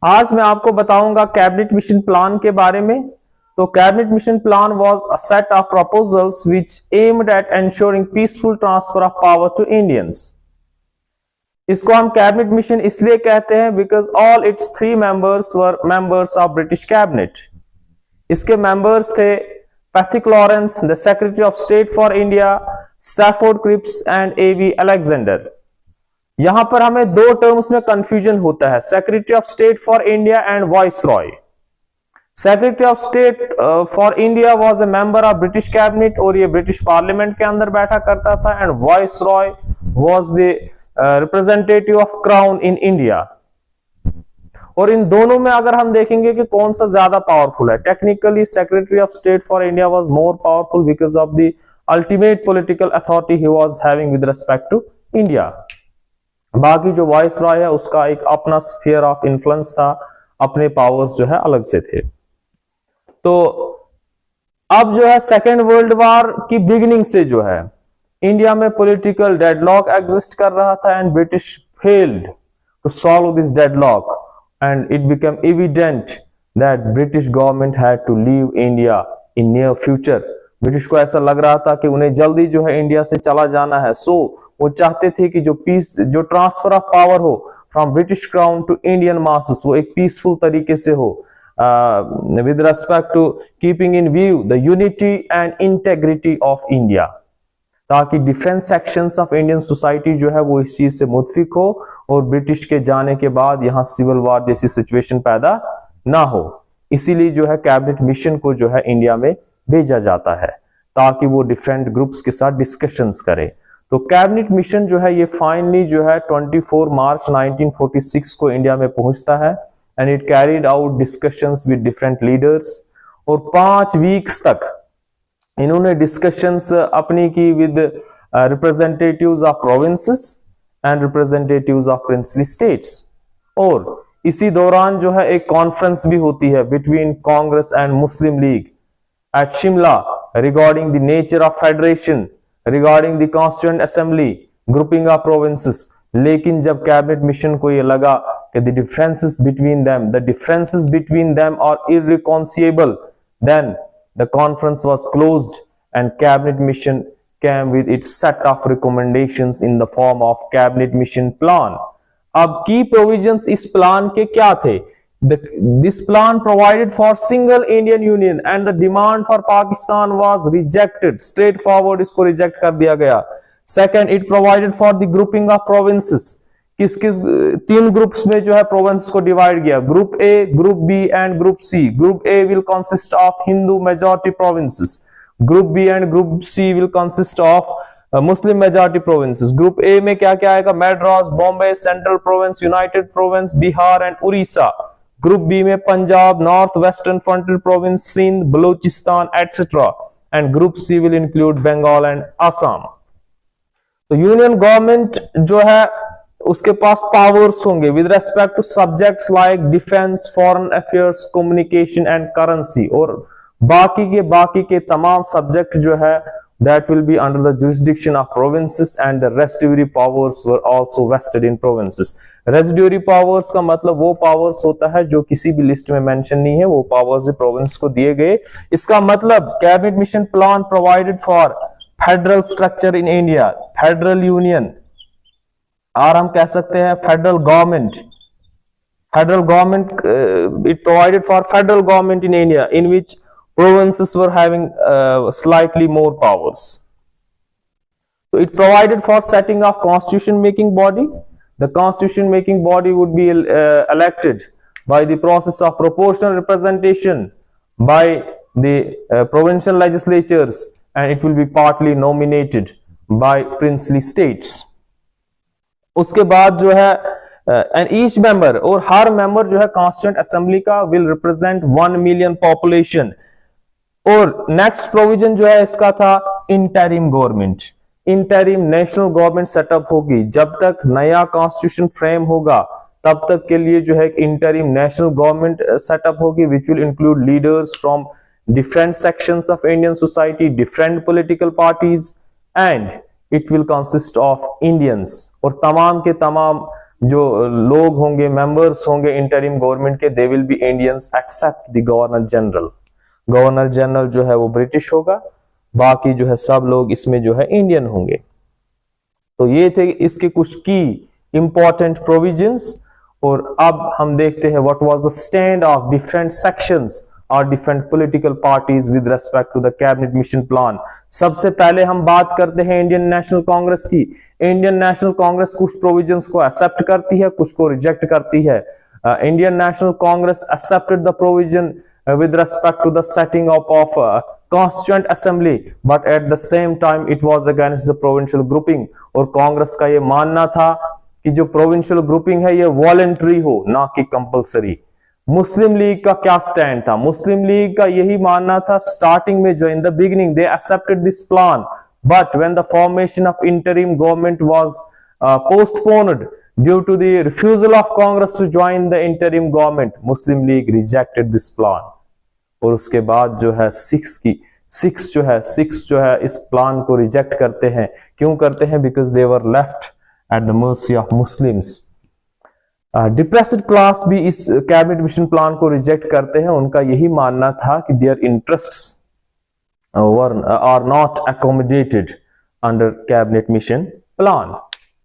आज मैं आपको बताऊंगा कैबिनेट मिशन प्लान के बारे में। तो cabinet mission plan was a set of proposals which aimed at ensuring peaceful transfer of power to Indians. इसको हम कैबिनेट मिशन इसलिए कहते हैं because all its 3 members were members of British cabinet. इसके मेंबर्स थे Pethick Lawrence, the secretary of state for India, Stafford Cripps and A V Alexander. यहां पर हमें 2 टर्म्स में कंफ्यूजन होता है, secretary of state for India and voice Roy. Secretary of state for India was a member of British cabinet और ये British parliament के अंदर बैठा करता था, and voice Roy was the representative of crown in India. और इन दोनों में अगर हम देखेंगे कि कौन सा ज्यादा पावरफुल है, technically secretary of state for India was more powerful because of the ultimate political authority he was having with respect to India. बाकी जो वॉइस रॉय है उसका एक अपना स्फीयर ऑफ इन्फ्लुएंस था, अपने पावर्स जो है अलग से थे। तो अब जो है सेकेंड वर्ल्ड वॉर की बिगिनिंग से जो है इंडिया में पॉलिटिकल डेडलॉक एग्जिस्ट कर रहा था, and British failed to solve this deadlock and it become evident that British government had to leave India in near future. ब्रिटिश को ऐसा लग रहा था कि उन्हें जल्दी जो है इंडिया से चला जाना है, सो वो चाहते थे कि जो ट्रांसफर ऑफ पावर हो from British crown to Indian masses वो एक पीसफुल तरीके से हो, with respect to keeping in view the unity and integrity of India, ताकि different sections of Indian society जो है वो इस चीज से मुतफिक हो और ब्रिटिश के जाने के बाद यहाँ सिविल वॉर जैसी सिचुएशन पैदा ना हो। इसीलिए जो है कैबिनेट मिशन को जो है इंडिया में भेजा जाता है ताकि वो डिफरेंट ग्रुप्स के साथ डिस्कशंस करे। तो कैबिनेट मिशन जो है ये फाइनली जो है 24 मार्च 1946 को इंडिया में पहुंचता है, and it carried out discussions with different leaders। और 5 वीक्स तक इन्होंने डिस्कशंस अपनी की with representatives of provinces and representatives of princely states. और इसी दौरान जो है एक कॉन्फ्रेंस भी होती है between Congress and Muslim League at Shimla regarding the nature of federation, regarding the constituent assembly, grouping of provinces. लेकिन जब कैबिनेट मिशन को ये लगा कि the differences between them are irreconcilable, then the conference was closed and cabinet mission came with its set of recommendations in the form of cabinet mission plan। अब key provisions इस plan के क्या थे? This plan provided for single Indian Union and the demand for Pakistan was rejected, straightforward इसको reject कर दिया गया। Second, it provided for the grouping of provinces। किस 3 ग्रुप्स में जो है प्रोविंस को डिवाइड किया, group A, group B and group C. Group A will consist of Hindu majority provinces, group B and group C will consist of Muslim majority provinces. Group A में क्या क्या आएगा, Madras, Bombay, central province, united province, Bihar and Orissa. Group B में Punjab, north western frontier province, Sindh, Balochistan etcetera, and group C will include Bengal and Assam. तो union government जो है उसके पास powers होंगे with respect to subjects like defence, foreign affairs, communication and currency. और बाकी के तमाम सब्जेक्ट जो है that will be under the jurisdiction of provinces and the residuary powers were also vested in provinces. Residuary powers का मतलब वो powers होता है जो किसी भी लिस्ट में मेंशन नहीं है, वो पावर्स भी प्रोविंस को दिए गए। इसका मतलब cabinet mission plan provided for federal structure in India, federal union, और हम कह सकते हैं federal government. It provided for federal government in India in which provinces were having slightly more powers. So it provided for setting of constitution making body. The constitution making body would be elected by the process of proportional representation by the provincial legislatures, and it will be partly nominated by princely states। उसके बाद जो है and each member, और हर member जो है constituent assembly का will represent 1 million population. और next provision जो है इसका था interim government. Interim national government setup होगी, जब तक नया कॉन्स्टिट्यूशन फ्रेम होगा तब तक के लिए जो है इंटरिम नेशनल गवर्नमेंट सेटअप होगी which will include leaders from different sections of Indian society, different political parties, and it will consist of Indians. और तमाम के तमाम जो लोग होंगे, मेंबर्स होंगे इंटरिम गवर्नमेंट के, they will be Indians except the governor general. Governor general जो है वो ब्रिटिश होगा, बाकी जो है सब लोग इसमें जो है इंडियन होंगे। तो ये थे इसके कुछ की इंपॉर्टेंट प्रोविजंस। और अब हम देखते हैं what was the stand of different sections और different political parties with respect to the cabinet mission plan. सबसे पहले हम बात करते हैं इंडियन नेशनल कांग्रेस की। इंडियन नेशनल कांग्रेस कुछ प्रोविजंस को एक्सेप्ट करती है, कुछ को रिजेक्ट करती है। Indian national Congress accepted the provision with respect to the setting up of constituent assembly, but at the same time it was against the provincial grouping। और कांग्रेस का ये मानना था कि जो प्रोविंशियल ग्रुपिंग है ये वॉलेंट्री हो, ना कि कंपलसरी। मुस्लिम लीग का क्या स्टैंड था? मुस्लिम लीग का यही मानना था स्टार्टिंग में, जो in the beginning they accepted this plan, but when the formation of interim government was postponed due to the refusal of Congress to join the interim government, Muslim League rejected this plan। और उसके बाद जो है six जो है इस plan को reject करते हैं। क्यों करते हैं? Because they were left at the mercy of Muslims. Depressed class भी इस कैबिनेट मिशन प्लान को रिजेक्ट करते हैं। उनका यही मानना था कि their interests are not accommodated under cabinet mission plan.